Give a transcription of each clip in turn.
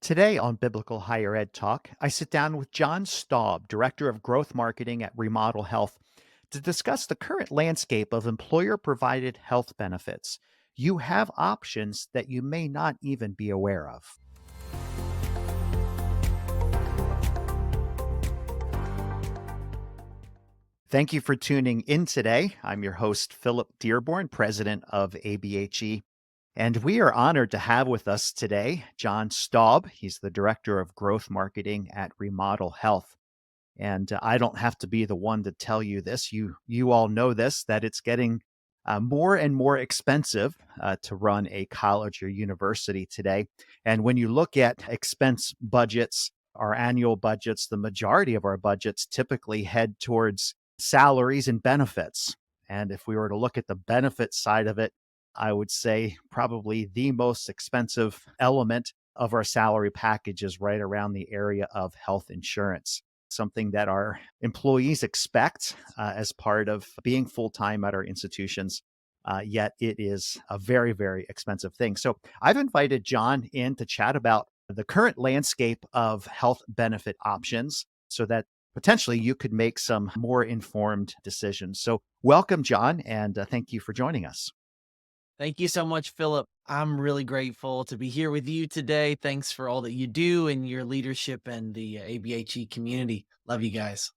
Today on Biblical Higher Ed Talk, I sit down with John Staub, Director of Growth Marketing at Remodel Health, to discuss the current landscape of employer provided health benefits. You have options that you may not even be aware of. Thank you for tuning in today. I'm your host, Philip Dearborn, President of ABHE. And we are honored to have with us today John Staub. He's the Director of Growth Marketing at Remodel Health. And I don't have to be the one to tell you this. You all know this, that it's getting more and more expensive to run a college or university today. And when you look at expense budgets, our annual budgets, the majority of our budgets typically head towards salaries and benefits. And if we were to look at the benefit side of it, I would say probably the most expensive element of our salary package is right around the area of health insurance, something that our employees expect as part of being full time at our institutions. Yet it is a very, very expensive thing. So I've invited John in to chat about the current landscape of health benefit options so that potentially you could make some more informed decisions. So welcome, John, and thank you for joining us. Thank you so much, Philip. I'm really grateful to be here with you today. Thanks for all that you do and your leadership and the ABHE community. Love you guys.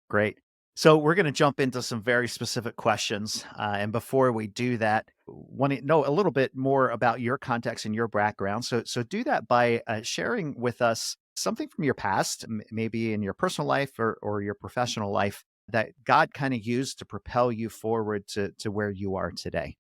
Great. So we're going to jump into some very specific questions. And before we do that, want to know a little bit more about your context and your background. So do that by sharing with us something from your past, maybe in your personal life or your professional life, that God kind of used to propel you forward to where you are today.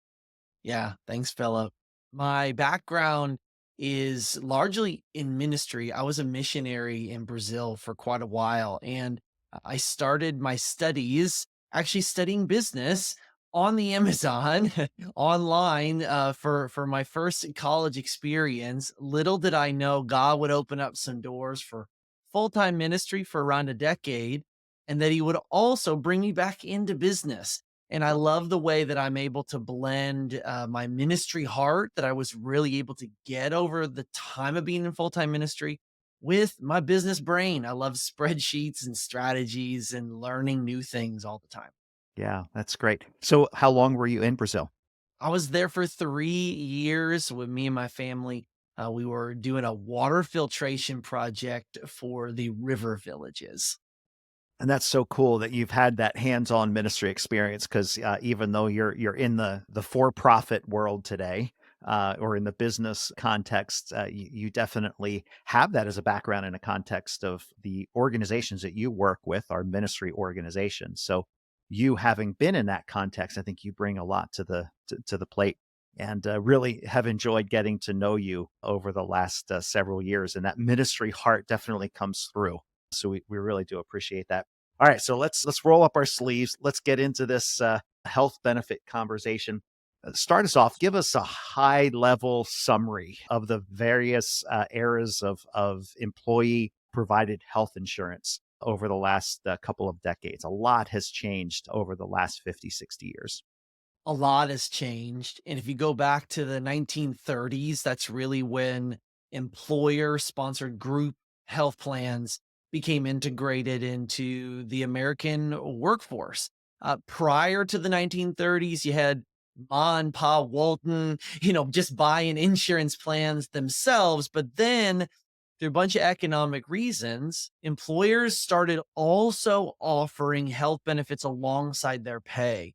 Yeah, thanks, Philip. My background is largely in ministry. I was a missionary in Brazil for quite a while, and I started my studies actually studying business on the Amazon online for my first college experience. Little did I know God would open up some doors for full time ministry for around a decade, and that He would also bring me back into business. And I love the way that I'm able to blend my ministry heart that I was really able to get over the time of being in full time ministry with my business brain. I love spreadsheets and strategies and learning new things all the time. Yeah, that's great. So how long were you in Brazil? I was there for 3 years with me and my family. We were doing a water filtration project for the river villages. And that's so cool that you've had that hands-on ministry experience because even though you're in the for-profit world today, or in the business context, you definitely have that as a background in a context of the organizations that you work with are ministry organizations. So you having been in that context, I think you bring a lot to the plate. And really have enjoyed getting to know you over the last several years, and that ministry heart definitely comes through. So we really do appreciate that. All right, so let's roll up our sleeves. Let's get into this health benefit conversation. Start us off. Give us a high level summary of the various eras of employee provided health insurance over the last couple of decades. A lot has changed over the last 50, 60 years. A lot has changed. And if you go back to the 1930s, that's really when employer sponsored group health plans became integrated into the American workforce. Prior to the 1930s, you had Ma and Pa Walton, just buying insurance plans themselves. But then, through a bunch of economic reasons, employers started also offering health benefits alongside their pay.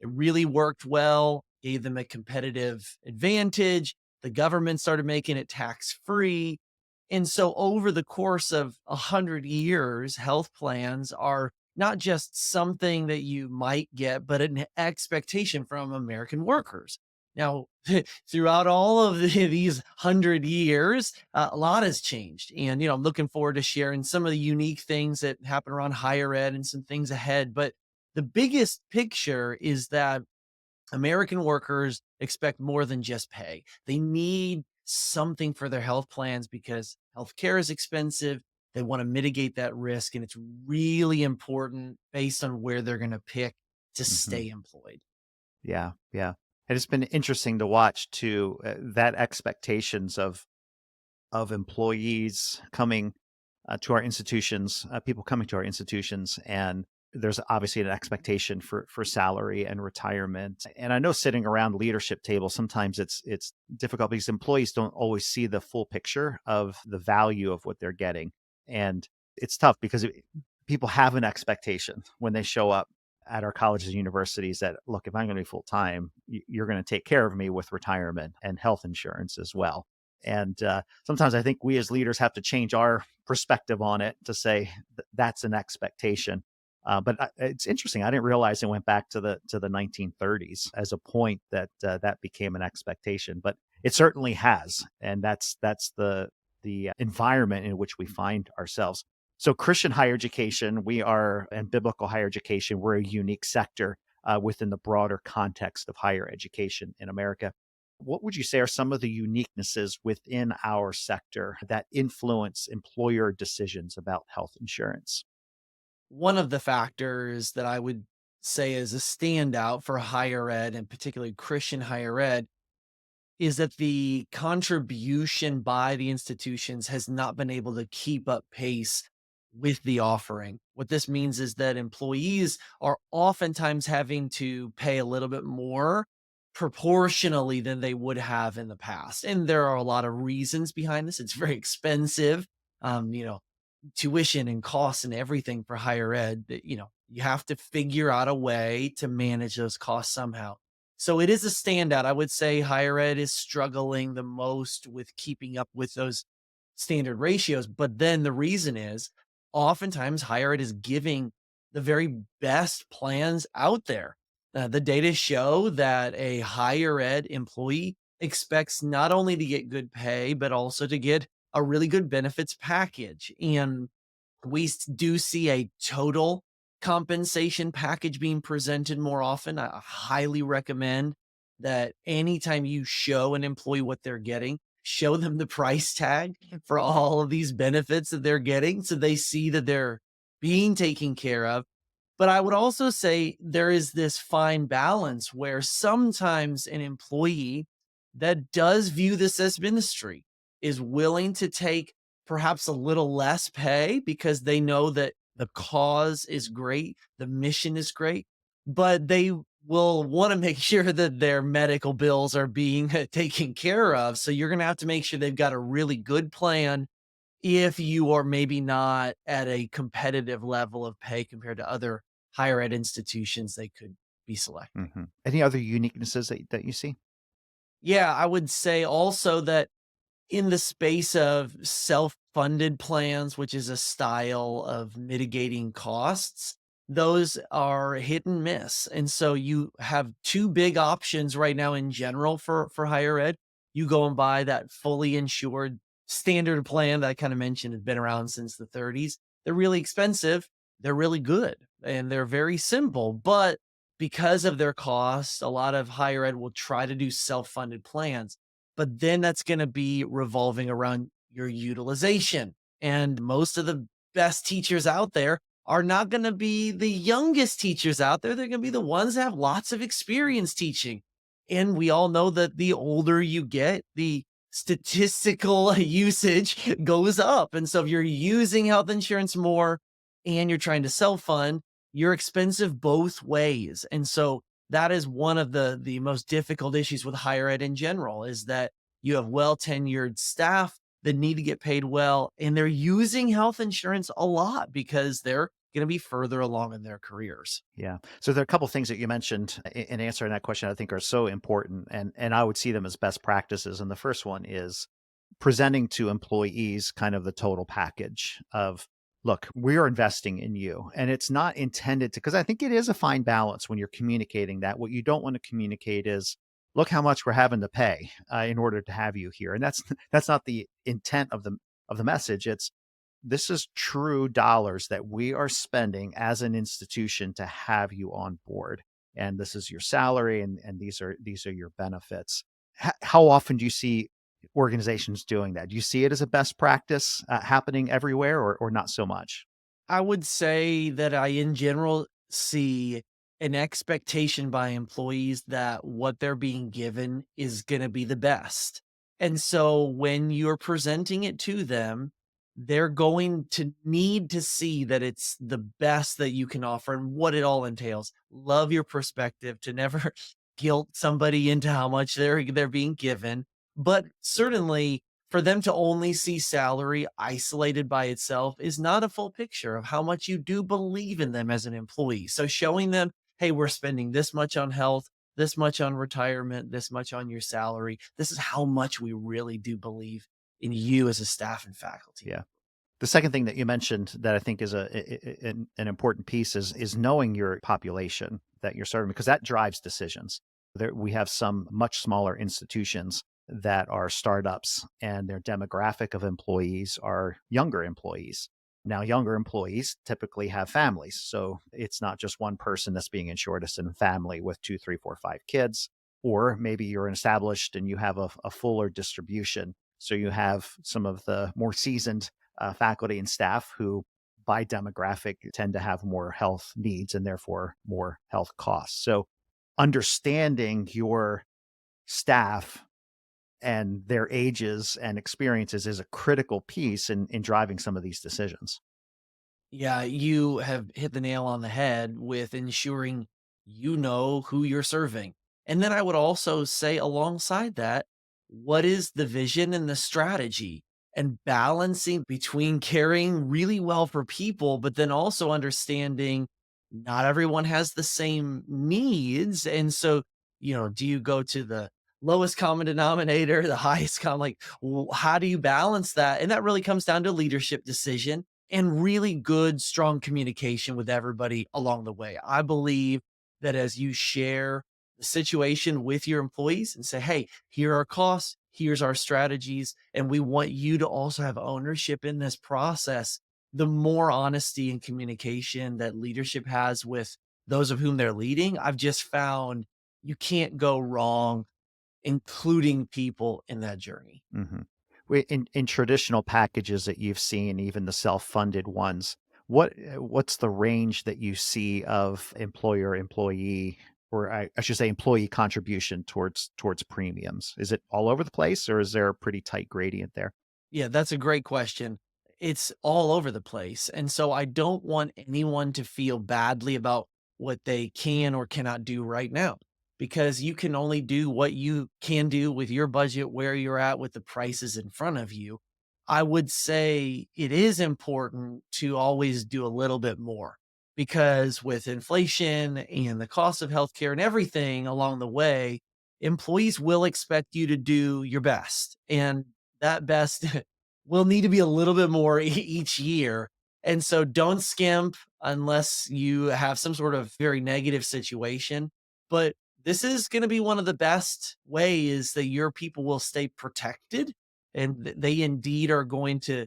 It really worked well, gave them a competitive advantage. The government started making it tax free. And so, over the course of 100 years, health plans are not just something that you might get, but an expectation from American workers. Now, throughout all of these 100 years, a lot has changed. And, I'm looking forward to sharing some of the unique things that happen around higher ed and some things ahead. But the biggest picture is that American workers expect more than just pay. They need something for their health plans because healthcare is expensive. They want to mitigate that risk. And it's really important based on where they're going to pick to Mhm. stay employed. Yeah, yeah. And it's been interesting to watch too, that expectations of employees coming to our institutions, people coming to our institutions, and there's obviously an expectation for salary and retirement. And I know sitting around leadership tables, sometimes it's difficult because employees don't always see the full picture of the value of what they're getting, and it's tough because people have an expectation when they show up at our colleges and universities that, look, if I'm going to be full time, you're going to take care of me with retirement and health insurance as well. And sometimes I think we as leaders have to change our perspective on it to say that's an expectation. But it's interesting. I didn't realize it went back to the 1930s as a point that that became an expectation. But it certainly has, and that's the environment in which we find ourselves. So Christian higher education, we are, and biblical higher education, we're a unique sector within the broader context of higher education in America. What would you say are some of the uniquenesses within our sector that influence employer decisions about health insurance? One of the factors that I would say is a standout for higher ed, and particularly Christian higher ed, is that the contribution by the institutions has not been able to keep up pace with the offering. What this means is that employees are oftentimes having to pay a little bit more proportionally than they would have in the past. And there are a lot of reasons behind this. It's very expensive. You know, tuition and costs and everything for higher ed that, you have to figure out a way to manage those costs somehow. So it is a standout. I would say higher ed is struggling the most with keeping up with those standard ratios. But then the reason is oftentimes higher ed is giving the very best plans out there. The data show that a higher ed employee expects not only to get good pay, but also to get a really good benefits package. And do see a total compensation package being presented more often. I highly recommend that anytime you show an employee what they're getting, show them the price tag for all of these benefits that they're getting so they see that they're being taken care of. But I would also say there is this fine balance where sometimes an employee that does view this as ministry is willing to take perhaps a little less pay because they know that the cause is great, the mission is great, but they will want to make sure that their medical bills are being taken care of. So you're going to have to make sure they've got a really good plan if you are maybe not at a competitive level of pay compared to other higher ed institutions they could be selecting. Any other uniquenesses that you see? Yeah, I would say also that in the space of self-funded plans, which is a style of mitigating costs, those are hit and miss. And so you have two big options right now in general for higher ed. You go and buy that fully insured standard plan that I kind of mentioned has been around since the 30s. They're really expensive, they're really good, and they're very simple, but because of their cost, a lot of higher ed will try to do self-funded plans, but then that's gonna be revolving around your utilization, and most of the best teachers out there are not gonna be the youngest teachers out there, they're gonna be the ones that have lots of experience teaching, and we all know that the older you get, the statistical usage goes up, and so if you're using health insurance more and you're trying to self-fund, you're expensive both ways, and so that is one of the most difficult issues with higher ed in general is that you have well tenured staff that need to get paid well and they're using health insurance a lot because they're going to be further along in their careers. Yeah. So there are a couple things that you mentioned in answering that question I think are so important, and I would see them as best practices. And the first one is presenting to employees kind of the total package of, look, we're investing in you. And it's not intended to, because I think it is a fine balance when you're communicating that. What you don't want to communicate is, look how much we're having to pay in order to have you here. And that's that's not the intent of the message. It's, this is true dollars that we are spending as an institution to have you on board. And this is your salary, and these are your benefits. How often do you see organizations doing that? Do you see it as a best practice happening everywhere, or not so much? I would say that I, in general, see an expectation by employees that what they're being given is going to be the best. And so when you're presenting it to them, they're going to need to see that it's the best that you can offer and what it all entails. Love your perspective to never guilt somebody into how much they're being given, but certainly for them to only see salary isolated by itself is not a full picture of how much you do believe in them as an employee. So showing them, hey, we're spending this much on health, this much on retirement, this much on your salary. This is how much we really do believe in you as a staff and faculty Yeah. member. The second thing that you mentioned that I think is an important piece is knowing your population that you're serving, because that drives decisions. We have some much smaller institutions that are startups, and their demographic of employees are younger employees. Now, younger employees typically have families, so it's not just one person that's being insured; it's a family with two, three, four, five kids. Or maybe you're established and you have a fuller distribution. So you have some of the more seasoned faculty and staff who, by demographic, tend to have more health needs and therefore more health costs. So, understanding your staff and their ages and experiences is a critical piece in driving some of these decisions. Yeah, you have hit the nail on the head with ensuring you know who you're serving. And then I would also say alongside that, what is the vision and the strategy and balancing between caring really well for people, but then also understanding not everyone has the same needs. And so, do you go to the lowest common denominator, the highest common, like, how do you balance that? And that really comes down to leadership decision and really good, strong communication with everybody along the way. I believe that as you share the situation with your employees and say, hey, here are our costs, here's our strategies, and we want you to also have ownership in this process, the more honesty and communication that leadership has with those of whom they're leading, I've just found you can't go wrong including people in that journey. hmm in traditional packages that you've seen, even the self-funded ones, what's the range that you see of employer employee, or I should say employee contribution towards premiums? Is it all over the place, or is there a pretty tight gradient there? Yeah, that's a great question. It's all over the place. And so I don't want anyone to feel badly about what they can or cannot do right now because you can only do what you can do with your budget, where you're at with the prices in front of you. I would say it is important to always do a little bit more because with inflation and the cost of healthcare and everything along the way, employees will expect you to do your best. And that best will need to be a little bit more each year. And so don't skimp unless you have some sort of very negative situation. But this is going to be one of the best ways that your people will stay protected. And they indeed are going to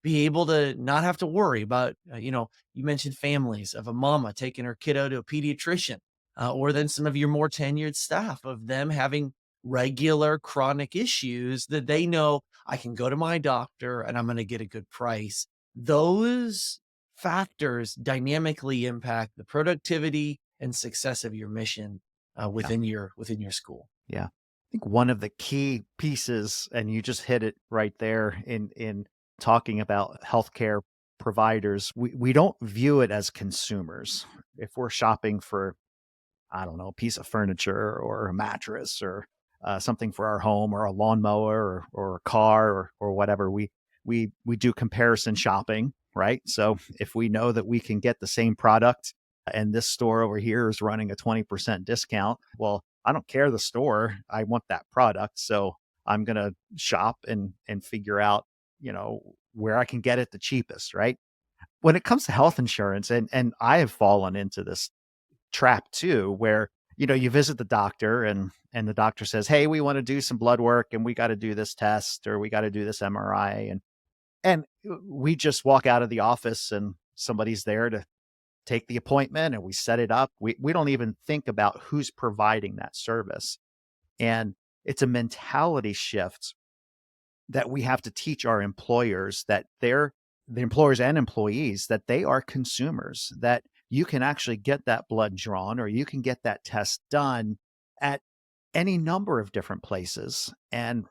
be able to not have to worry about, you mentioned families of a mama taking her kiddo to a pediatrician, or then some of your more tenured staff of them having regular chronic issues that they know I can go to my doctor and I'm going to get a good price. Those factors dynamically impact the productivity and success of your mission Yeah. within your school. Yeah. I think one of the key pieces, and you just hit it right there in talking about healthcare providers, we don't view it as consumers. If we're shopping for, I don't know, a piece of furniture or a mattress or something for our home or a lawnmower or a car or whatever, we do comparison shopping, right? So if we know that we can get the same product and this store over here is running a 20% discount, well, I don't care the store. I want that product. So I'm going to shop and figure out, where I can get it the cheapest, right? When it comes to health insurance, and I have fallen into this trap too, where you visit the doctor and the doctor says, hey, we want to do some blood work and we got to do this test or we got to do this MRI, and we just walk out of the office and somebody's there to take the appointment and we set it up. We don't even think about who's providing that service. And it's a mentality shift that we have to teach our employers, that they're the employers and employees, that they are consumers, that you can actually get that blood drawn or you can get that test done at any number of different places, and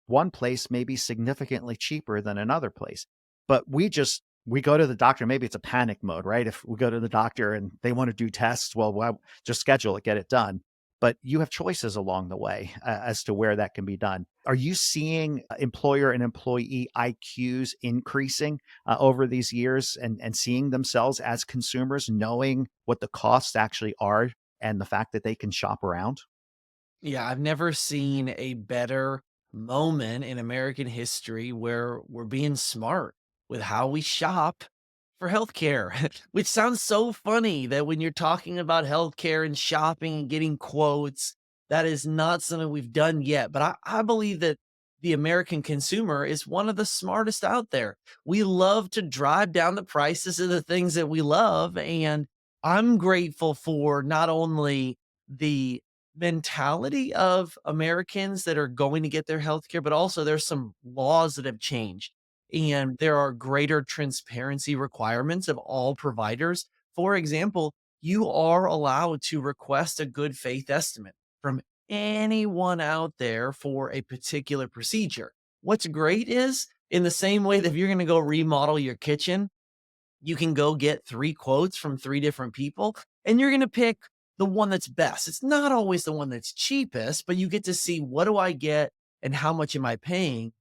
one place may be significantly cheaper than another place. But we go to the doctor. Maybe it's a panic mode, right? If we go to the doctor and they want to do tests, well, just schedule it, get it done. But you have choices along the way as to where that can be done. Are you seeing employer and employee IQs increasing over these years, and seeing themselves as consumers, knowing what the costs actually are and the fact that they can shop around? Yeah, I've never seen a better moment in American history where we're being smart with how we shop for healthcare, which sounds so funny that when you're talking about healthcare and shopping and getting quotes, that is not something we've done yet. But I believe that the American consumer is one of the smartest out there. We love to drive down the prices of the things that we love. And I'm grateful for not only the mentality of Americans that are going to get their healthcare, but also there's some laws that have changed, and there are greater transparency requirements of all providers. For example, you are allowed to request a good faith estimate from anyone out there for a particular procedure. What's great is in the same way that if you're going to go remodel your kitchen, you can go get 3 quotes from 3 different people, and you're gonna pick the one that's best. It's not always the one that's cheapest, but you get to see what do I get and how much am I paying.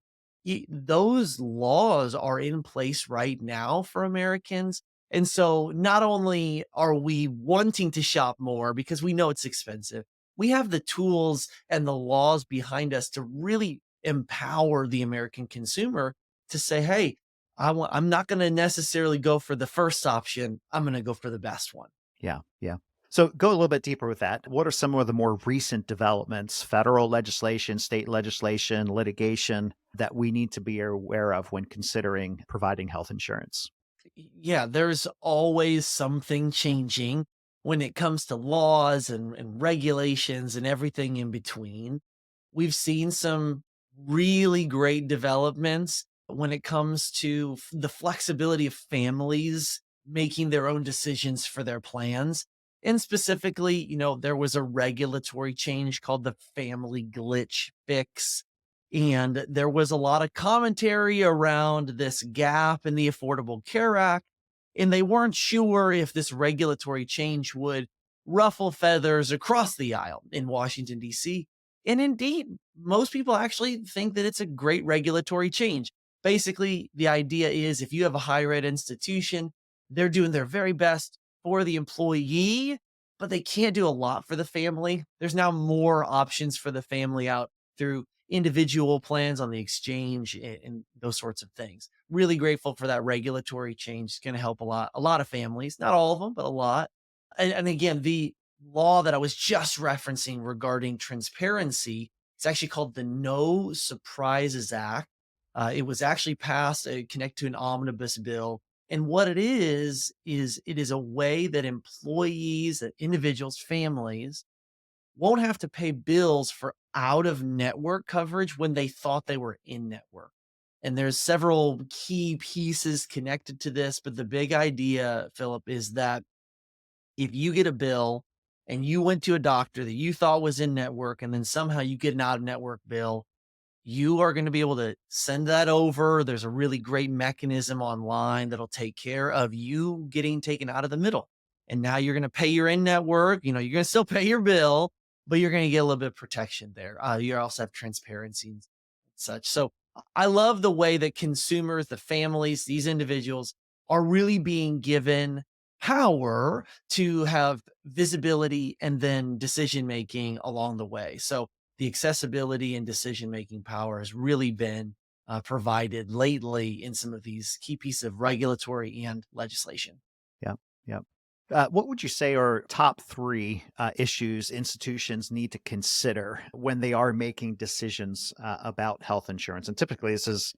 Those laws are in place right now for Americans, and so not only are we wanting to shop more because we know it's expensive, we have the tools and the laws behind us to really empower the American consumer to say, "Hey, I'm not gonna necessarily go for the first option, I'm gonna go for the best one." Yeah, yeah. So go a little bit deeper with that. What are some of the more recent developments, federal legislation, state legislation, litigation that we need to be aware of when considering providing health insurance? Yeah, there's always something changing when it comes to laws and regulations and everything in between. We've seen some really great developments when it comes to the flexibility of families making their own decisions for their plans. And specifically, there was a regulatory change called the Family Glitch Fix. And there was a lot of commentary around this gap in the Affordable Care Act. And they weren't sure if this regulatory change would ruffle feathers across the aisle in Washington, D.C. And indeed, most people actually think that it's a great regulatory change. Basically, the idea is if you have a higher ed institution, they're doing their very best for the employee, but they can't do a lot for the family. There's now more options for the family out through individual plans on the exchange and those sorts of things. Really grateful for that regulatory change. It's going to help a lot of families, not all of them, but a lot. And again, the law that I was just referencing regarding transparency, it's actually called the No Surprises Act. It was actually passed, connect to an omnibus bill. And what it is a way that employees, that individuals, families won't have to pay bills for out of network coverage when they thought they were in network. And there's several key pieces connected to this, but the big idea, Philip, is that if you get a bill and you went to a doctor that you thought was in network and then somehow you get an out of network bill, you are going to be able to send that over. There's a really great mechanism online that'll take care of you getting taken out of the middle. And now you're going to pay your in network. You're going to still pay your bill, but you're going to get a little bit of protection there. You also have transparency and such. So I love the way that consumers, the families, these individuals are really being given power to have visibility and then decision making along the way. So the accessibility and decision making power has really been provided lately in some of these key pieces of regulatory and legislation. Yeah, yeah. What would you say are top three issues institutions need to consider when they are making decisions about health insurance? And typically, it's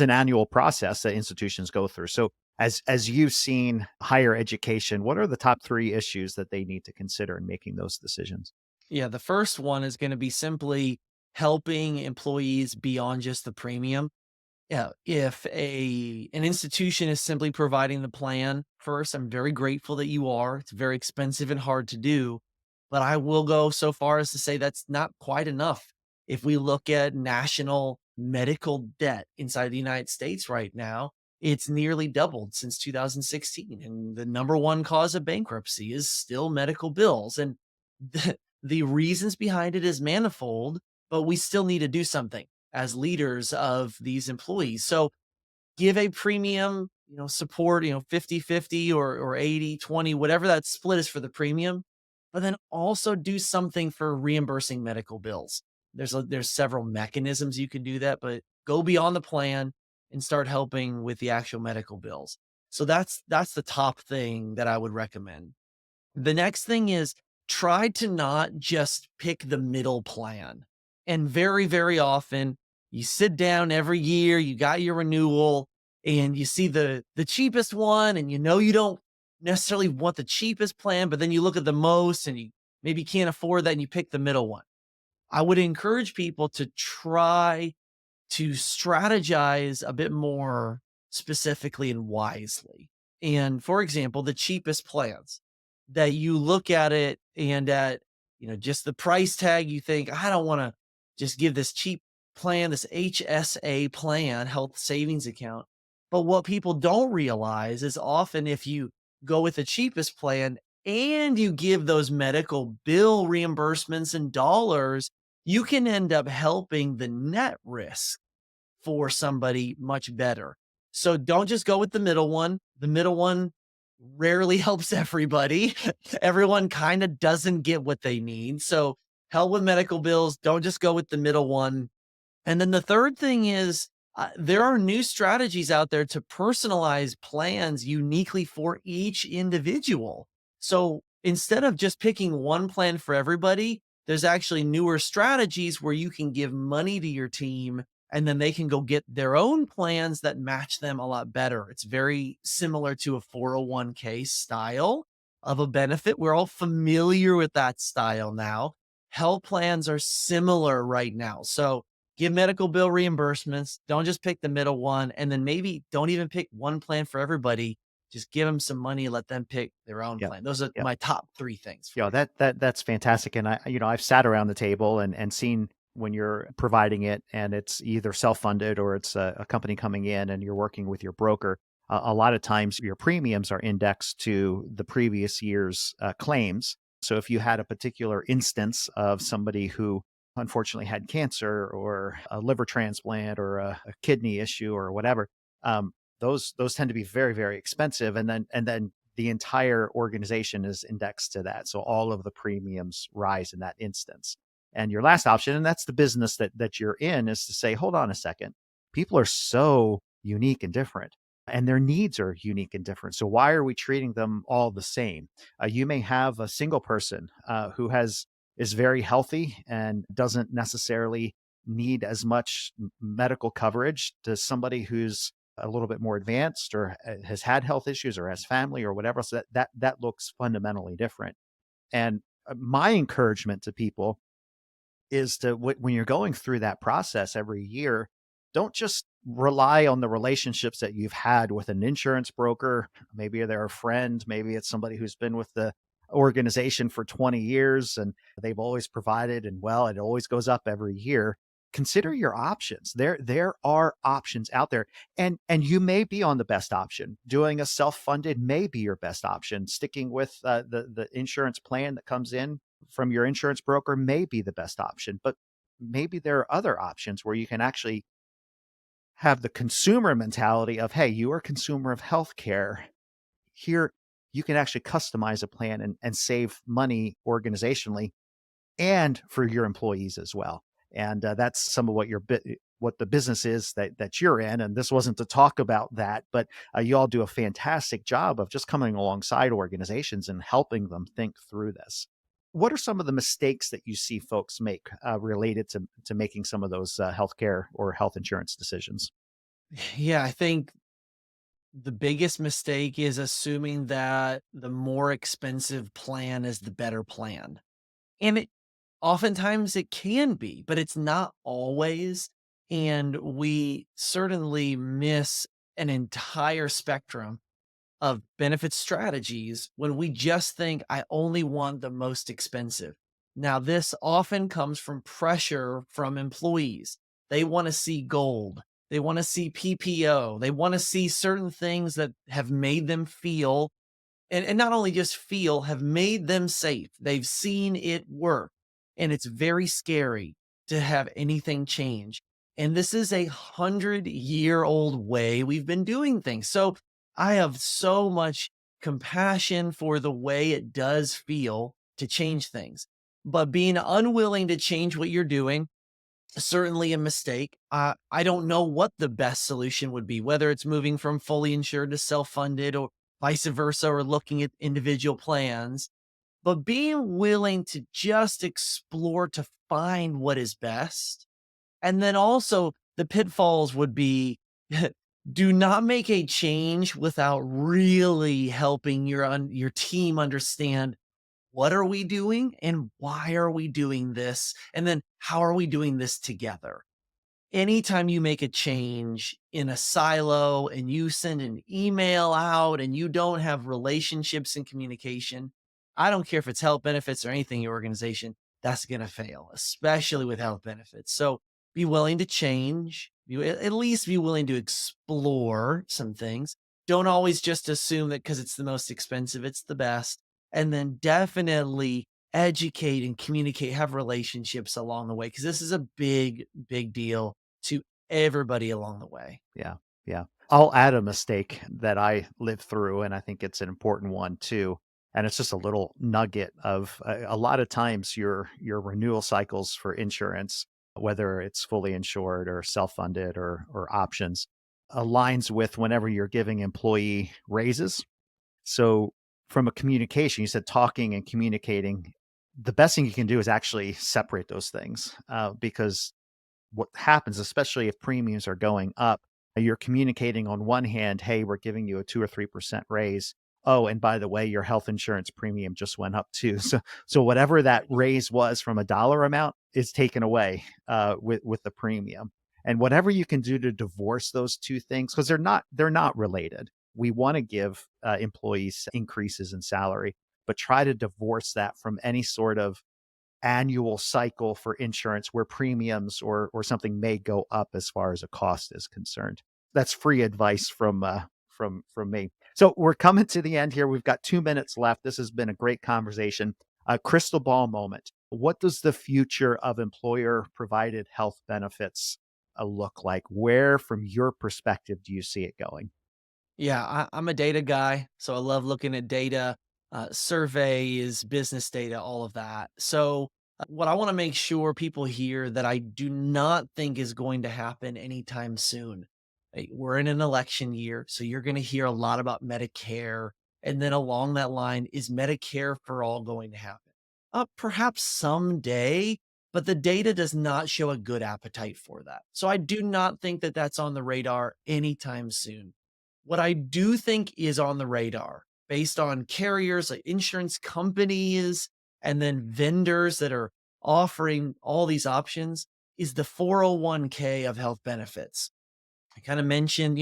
an annual process that institutions go through. So, as you've seen higher education, what are the top three issues that they need to consider in making those decisions? Yeah, the first one is going to be simply helping employees beyond just the premium. Yeah, if an institution is simply providing the plan, first, I'm very grateful that you are. It's very expensive and hard to do. but I will go so far as to say that's not quite enough. If we look at national medical debt inside the United States right now, it's nearly doubled since 2016. And the number one cause of bankruptcy is still medical bills. And the reasons behind it is manifold, but we still need to do something as leaders of these employees. So give a premium, support, 50-50 or 80-20, whatever that split is for the premium, but then also do something for reimbursing medical bills. There's several mechanisms you can do that, but go beyond the plan and start helping with the actual medical bills. So that's the top thing that I would recommend. The next thing is try to not just pick the middle plan. And very, very often you sit down every year, you got your renewal and you see the cheapest one and you don't necessarily want the cheapest plan, but then you look at the most and you maybe can't afford that and you pick the middle one. I would encourage people to try to strategize a bit more specifically and wisely. And for example, the cheapest plans that you look at it and at, just the price tag, you think, I don't want to just give this cheap plan, this HSA plan, health savings account. But what people don't realize is often if you go with the cheapest plan and you give those medical bill reimbursements in dollars, you can end up helping the net risk for somebody much better. So don't just go with the middle one. The middle one rarely helps everybody. Everyone kind of doesn't get what they need. So help with medical bills. Don't just go with the middle one. And then the third thing is there are new strategies out there to personalize plans uniquely for each individual. So instead of just picking one plan for everybody, there's actually newer strategies where you can give money to your team and then they can go get their own plans that match them a lot better. It's very similar to a 401k style of a benefit. We're all familiar with that style now. Health plans are similar right now. So give medical bill reimbursements. Don't just pick the middle one. And then maybe don't even pick one plan for everybody. Just give them some money and let them pick their own Yep. plan. Those are Yep. my top three things for Yeah, you. that's fantastic. And I've sat around the table and seen when you're providing it and it's either self-funded or it's a company coming in and you're working with your broker. A lot of times your premiums are indexed to the previous year's claims. So if you had a particular instance of somebody who unfortunately had cancer or a liver transplant or a kidney issue or whatever, um, those tend to be very, very expensive. And then the entire organization is indexed to that. So all of the premiums rise in that instance. And your last option, and that's the business that you're in, is to say, hold on a second. People are so unique and different, and their needs are unique and different. So why are we treating them all the same? You may have a single person who is very healthy and doesn't necessarily need as much medical coverage to somebody who's a little bit more advanced or has had health issues or has family or whatever. So that looks fundamentally different. And my encouragement to people is to when you're going through that process every year, don't just rely on the relationships that you've had with an insurance broker. Maybe they're a friend, maybe it's somebody who's been with the organization for 20 years and they've always provided and well, it always goes up every year. Consider your options. There are options out there and you may be on the best option. Doing a self-funded may be your best option. Sticking with the insurance plan that comes in from your insurance broker may be the best option, but maybe there are other options where you can actually have the consumer mentality of, hey, you are a consumer of healthcare. Here, you can actually customize a plan and save money organizationally and for your employees as well. And that's some of what the business is that you're in. And this wasn't to talk about that, but you all do a fantastic job of just coming alongside organizations and helping them think through this. What are some of the mistakes that you see folks make related to making some of those healthcare or health insurance decisions? Yeah, I think the biggest mistake is assuming that the more expensive plan is the better plan. And it oftentimes it can be, but it's not always. And we certainly miss an entire spectrum of benefit strategies when we just think, I only want the most expensive. Now, this often comes from pressure from employees. They want to see gold, they want to see PPO, they want to see certain things that have made them feel, and not only just feel, have made them safe. They've seen it work. And it's very scary to have anything change. And this is 100-year-old way we've been doing things. So I have so much compassion for the way it does feel to change things. But being unwilling to change what you're doing, certainly a mistake. I don't know what the best solution would be, whether it's moving from fully insured to self-funded or vice versa, or looking at individual plans, but being willing to just explore to find what is best. And then also the pitfalls would be do not make a change without really helping your team understand what are we doing and why are we doing this? And then how are we doing this together? Anytime you make a change in a silo and you send an email out and you don't have relationships and communication, I don't care if it's health benefits or anything in your organization, that's going to fail, especially with health benefits. So be willing to change. At least be willing to explore some things. Don't always just assume that because it's the most expensive, it's the best. And then definitely educate and communicate, have relationships along the way, because this is a big, big deal to everybody along the way. Yeah. Yeah. I'll add a mistake that I lived through, and I think it's an important one too. And it's just a little nugget of a lot of times your renewal cycles for insurance, whether it's fully insured or self-funded or options, aligns with whenever you're giving employee raises. So from a communication, you said talking and communicating. The best thing you can do is actually separate those things, because what happens, especially if premiums are going up, you're communicating on one hand, hey, we're giving you a 2 or 3% raise. Oh, and by the way, your health insurance premium just went up too. So whatever that raise was from a dollar amount is taken away with the premium. And whatever you can do to divorce those two things, because they're not related. We want to give employees increases in salary, but try to divorce that from any sort of annual cycle for insurance where premiums or something may go up as far as a cost is concerned. That's free advice from me. So we're coming to the end here. We've got 2 minutes left. This has been a great conversation. A crystal ball moment. What does the future of employer provided health benefits look like? Where, from your perspective, do you see it going? Yeah, I'm a data guy, so I love looking at data, surveys, business data, all of that. So, what I want to make sure people hear that I do not think is going to happen anytime soon. We're in an election year, so you're going to hear a lot about Medicare, and then along that line, is Medicare for all going to happen? Perhaps someday, but the data does not show a good appetite for that. So I do not think that that's on the radar anytime soon. What I do think is on the radar, based on carriers, like insurance companies, and then vendors that are offering all these options, is the 401k of health benefits. I kind of mentioned,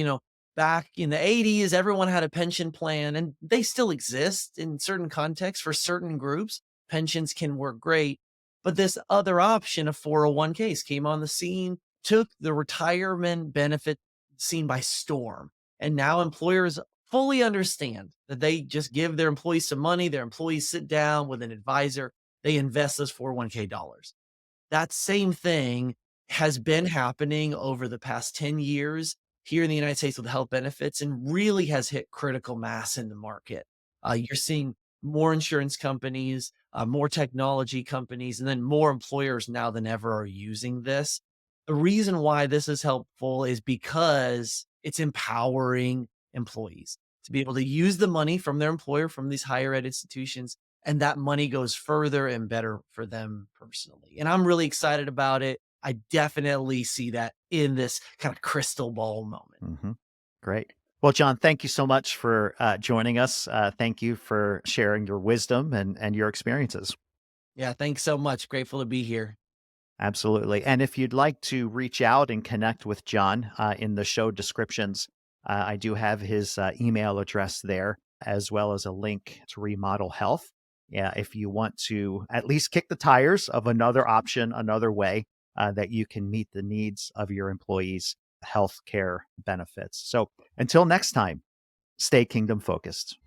back in the 80s, everyone had a pension plan, and they still exist in certain contexts for certain groups. Pensions can work great. But this other option of 401ks came on the scene, took the retirement benefit scene by storm. And now employers fully understand that they just give their employees some money, their employees sit down with an advisor, they invest those 401k dollars. That same thing has been happening over the past 10 years here in the United States with health benefits and really has hit critical mass in the market. You're seeing more insurance companies, more technology companies, and then more employers now than ever are using this. The reason why this is helpful is because it's empowering employees to be able to use the money from their employer, from these higher ed institutions, and that money goes further and better for them personally. And I'm really excited about it. I definitely see that in this kind of crystal ball moment. Hmm. Great. Well, John, thank you so much for joining us. Thank you for sharing your wisdom and your experiences. Yeah, thanks so much. Grateful to be here. Absolutely. And if you'd like to reach out and connect with John, in the show descriptions, I do have his email address there, as well as a link to Remodel Health. Yeah, if you want to at least kick the tires of another option, another way that you can meet the needs of your employees' health care benefits. So until next time, stay kingdom focused.